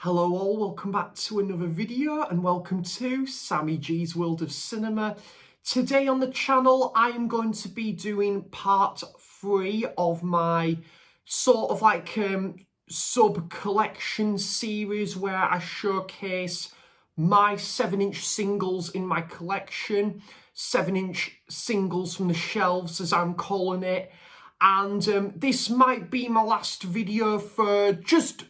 Hello all, welcome back to another video and welcome to Sammy G's World of Cinema. Today on the channel I am going to be doing part 3 of my sort of like sub-collection series where I showcase my 7-inch singles in my collection, 7-inch singles from the shelves as I'm calling it. And this might be my last video for just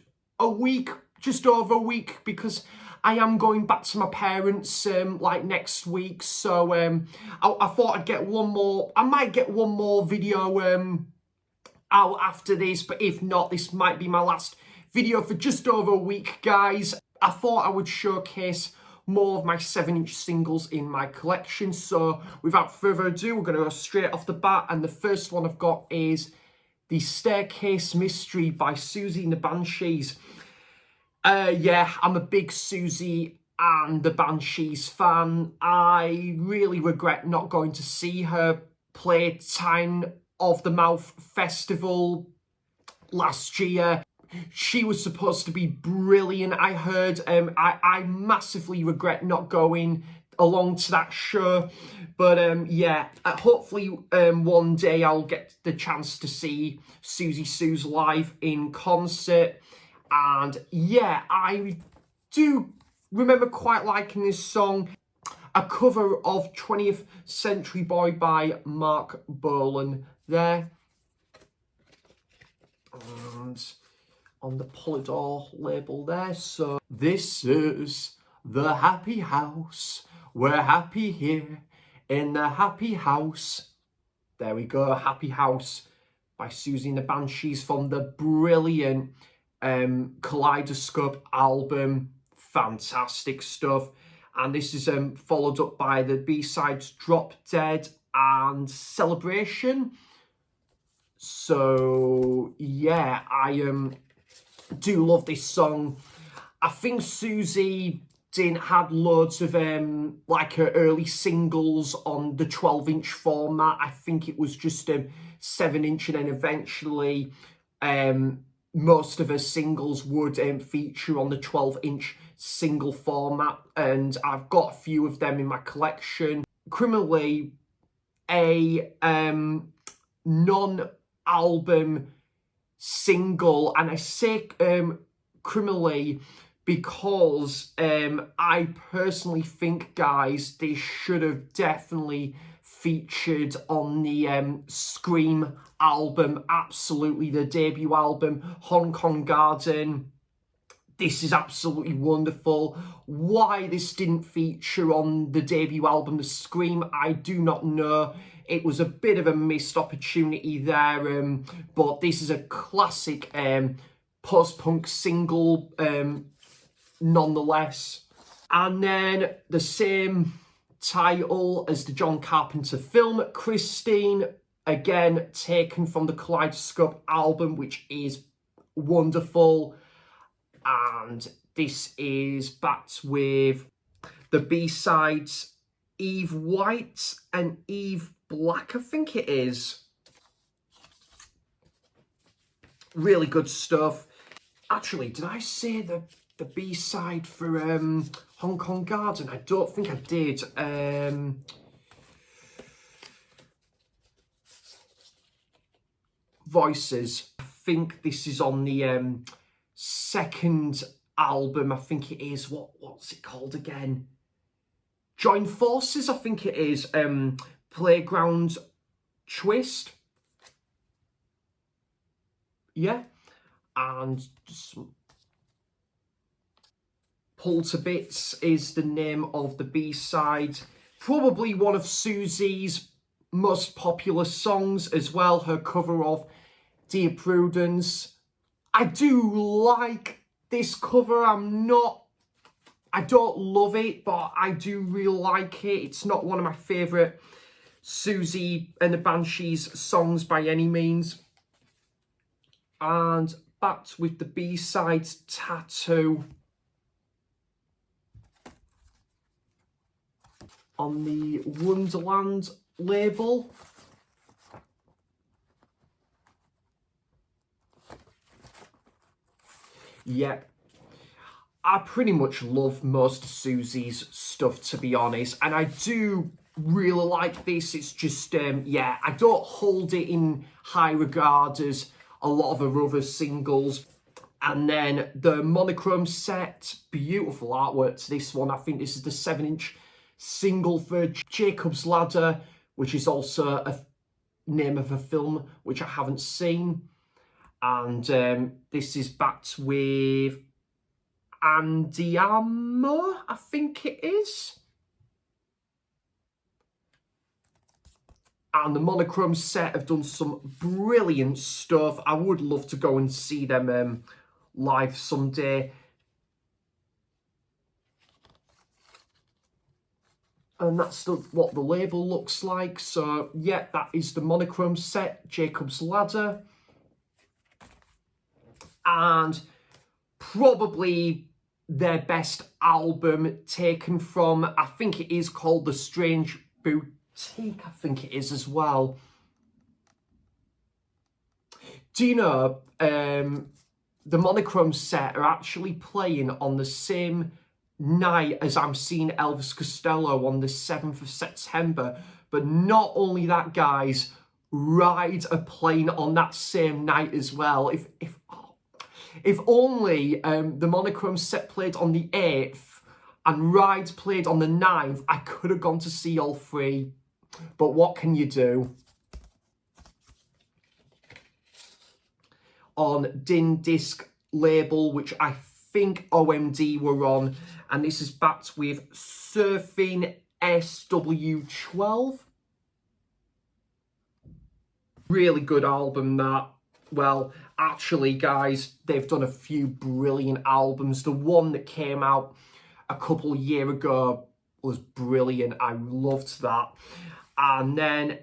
over a week, because I am going back to my parents like next week. So I thought I'd get one more. I might get one more video out after this, but if not, this might be my last video for just over a week, guys. I thought I would showcase more of my 7-inch singles in my collection. So without further ado, we're going to go straight off the bat, and the first one I've got is The Staircase Mystery by Susie and the Banshees. Yeah, I'm a big Susie and the Banshees fan. I really regret not going to see her play Time of the Mouth Festival last year. She was supposed to be brilliant, I heard. I massively regret not going along to that show. But yeah, hopefully one day I'll get the chance to see Susie Sue's live in concert. And yeah, I do remember quite liking this song. A cover of 20th Century Boy by Mark Bolan there. And on the Polydor label there. So this is the happy house. We're happy here in the happy house. There we go, Happy House by Susie and the Banshees from the brilliant Kaleidoscope album. Fantastic stuff. And this is followed up by the B-sides Drop Dead and Celebration. So yeah, I do love this song. I think Susie didn't have loads of like her early singles on the 12-inch format. I think it was just 7-inch, and then eventually most of her singles would feature on the 12-inch single format, and I've got a few of them in my collection. Criminally, a non-album single, and I say criminally because I personally think, guys, this should have definitely featured on the Scream album. Absolutely, the debut album, Hong Kong Garden. This is absolutely wonderful. Why this didn't feature on the debut album, The Scream, I do not know. It was a bit of a missed opportunity there, but this is a classic post-punk single nonetheless. And then the same title as the John Carpenter film, Christine, again taken from the Kaleidoscope album, which is wonderful. And this is backed with the B-sides Eve White and Eve Black, I think it is. Really good stuff. Actually, did I say the B-side for Hong Kong Garden? I don't think I did. Voices. I think this is on the second album. I think it is. What's it called again? Join Forces, I think it is. Playground Twist. Yeah. And Pull to Bits is the name of the B-side. Probably one of Susie's most popular songs as well. Her cover of Dear Prudence. I do like this cover. I don't love it, but I do really like it. It's not one of my favourite Susie and the Banshees songs by any means. And backed with the B-sides Tattoo on the Wonderland label. Yeah, I pretty much love most of Susie's stuff, to be honest, and I do really like this. It's just, yeah, I don't hold it in high regard as a lot of her other singles. And then the monochrome set, beautiful artwork to this one. I think this is the 7-inch single for Jacob's Ladder, which is also a name of a film which I haven't seen. And this is backed with Andiamo, I think it is. And the monochrome set have done some brilliant stuff. I would love to go and see them live someday. And that's what the label looks like. So, yeah, that is the monochrome set, Jacob's Ladder. And probably their best album taken from, I think it is called The Strange Boutique, I think it is as well. Do you know, the monochrome set are actually playing on the same night as I'm seeing Elvis Costello on the 7th of September. But not only that, guys, Ride are playing on that same night as well. If only the monochrome set played on the 8th and Ride played on the 9th, I could have gone to see all three. But what can you do? On Din Disc label, which I think OMD were on, and this is backed with Surfing SW12. Really good album, that. Well, actually, guys, they've done a few brilliant albums. The one that came out a couple of years ago was brilliant. I loved that. And then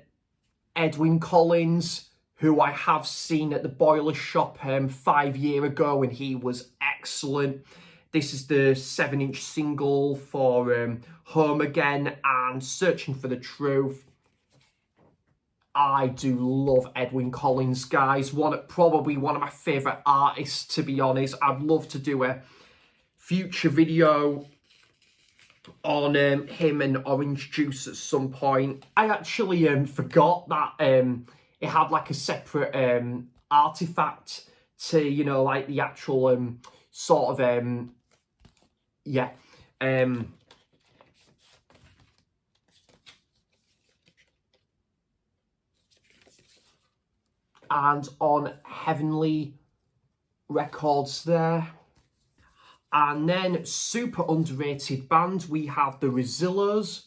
Edwyn Collins, who I have seen at the Boiler Shop 5 years ago, and he was excellent. This is the 7-inch single for Home Again and Searching for the Truth. I do love Edwyn Collins, guys. Probably one of my favourite artists, to be honest. I'd love to do a future video on him and Orange Juice at some point. I actually forgot that it had like a separate artifact to, you know, like the actual sort of, yeah. And on Heavenly Records there. And then super underrated band, we have the Rezillos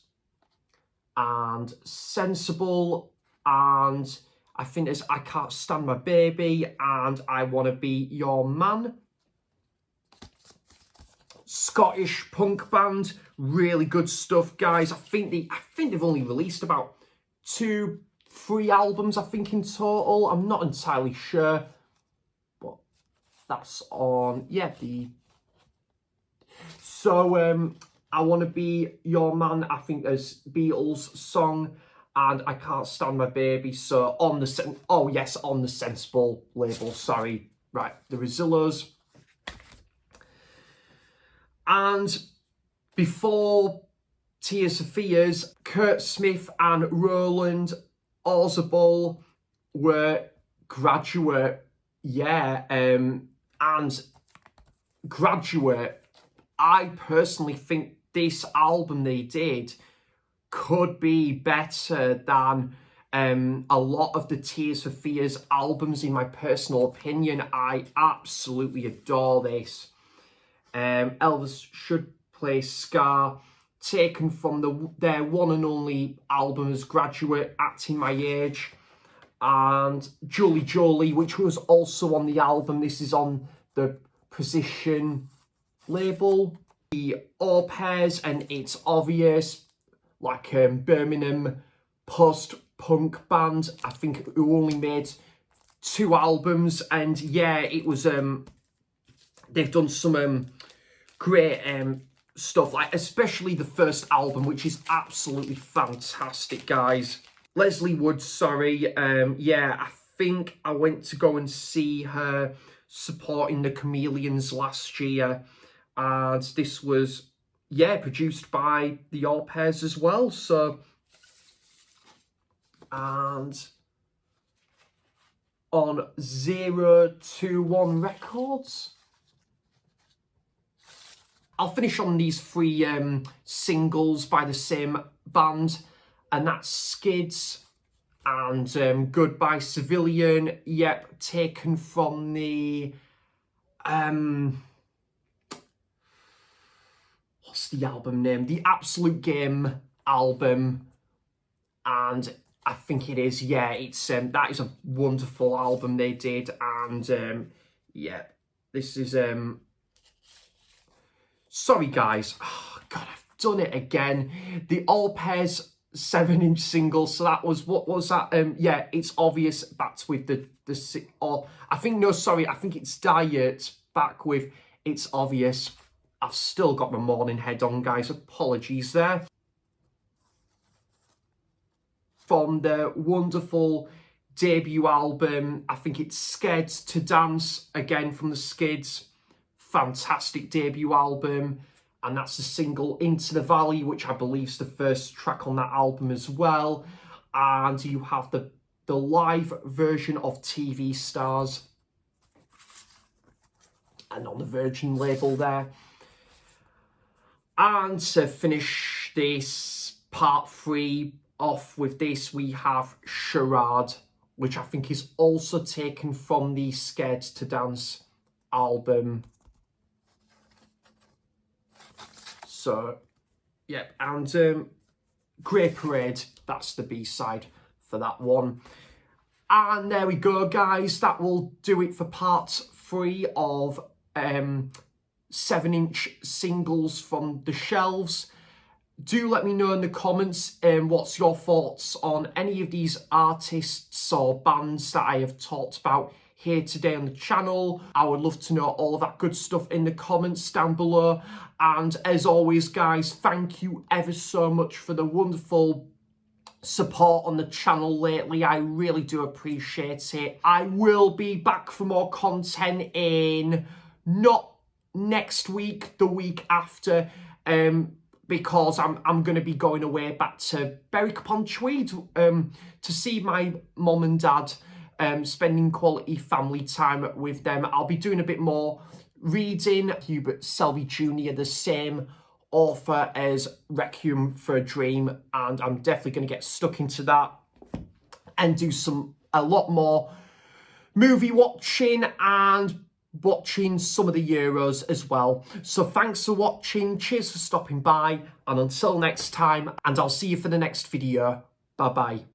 and Sensible, and I think there's I Can't Stand My Baby and I Wanna Be Your Man. Scottish punk band, really good stuff, guys. I think they've only released about 2-3 albums, I think, in total. I'm not entirely sure, but that's on, yeah, So, I Wanna Be Your Man, I think there's Beatles song, and I Can't Stand My Baby. So on the, oh yes, on the Sensible label, sorry. Right, the Rezillos. And before Tears for Fears, Kurt Smith and Roland Orzabal were Graduate, yeah, and Graduate, I personally think this album they did could be better than a lot of the Tears for Fears albums, in my personal opinion. I absolutely adore this. Elvis Should Play Scar, taken from their one and only album as Graduate, Acting My Age, and Jolie Jolie, which was also on the album. This is on the Position label. The Au Pairs and It's Obvious, like Birmingham post-punk band, I think, who only made 2 albums, and yeah, it was they've done some great stuff, like especially the first album, which is absolutely fantastic, guys. Leslie Wood, sorry, yeah, I think I went to go and see her supporting the Chameleons last year, and this was, yeah, produced by the All Pairs as well. So, and on 021 Records. I'll finish on these three singles by the same band, and that's Skids and Goodbye Civilian. Yep, taken from the what's the album name? The Absolute Game album, and I think it is. Yeah, it's that is a wonderful album they did, and yeah, this is Sorry guys, oh, God, I've done it again. The All Pairs 7-inch single. So that was, what was that? Yeah, It's Obvious. That's with I think it's Diet back with It's Obvious. I've still got my morning head on, guys. Apologies there. From the wonderful debut album, I think it's Scared to Dance, again from the Skids. Fantastic debut album, and that's the single Into the Valley, which I believe is the first track on that album as well. And you have the live version of TV Stars, and on the Virgin label there. And to finish this part 3 off with this, we have Charade, which I think is also taken from the Scared to Dance album. So, yeah, and Grey Parade, that's the B-side for that one. And there we go, guys. That will do it for part 3 of 7-inch singles from the shelves. Do let me know in the comments what's your thoughts on any of these artists or bands that I have talked about here today on the channel. I would love to know all of that good stuff in the comments down below. And as always, guys, thank you ever so much for the wonderful support on the channel lately. I really do appreciate it. I will be back for more content in not next week, the week after, because I'm going to be going away back to Berwick-upon-Tweed to see my mum and dad, spending quality family time with them. I'll be doing a bit more reading. Hubert Selby Jr., the same author as Requiem for a Dream, and I'm definitely going to get stuck into that and do a lot more movie watching and watching some of the Euros as well. So thanks for watching, cheers for stopping by, and until next time, and I'll see you for the next video. Bye bye.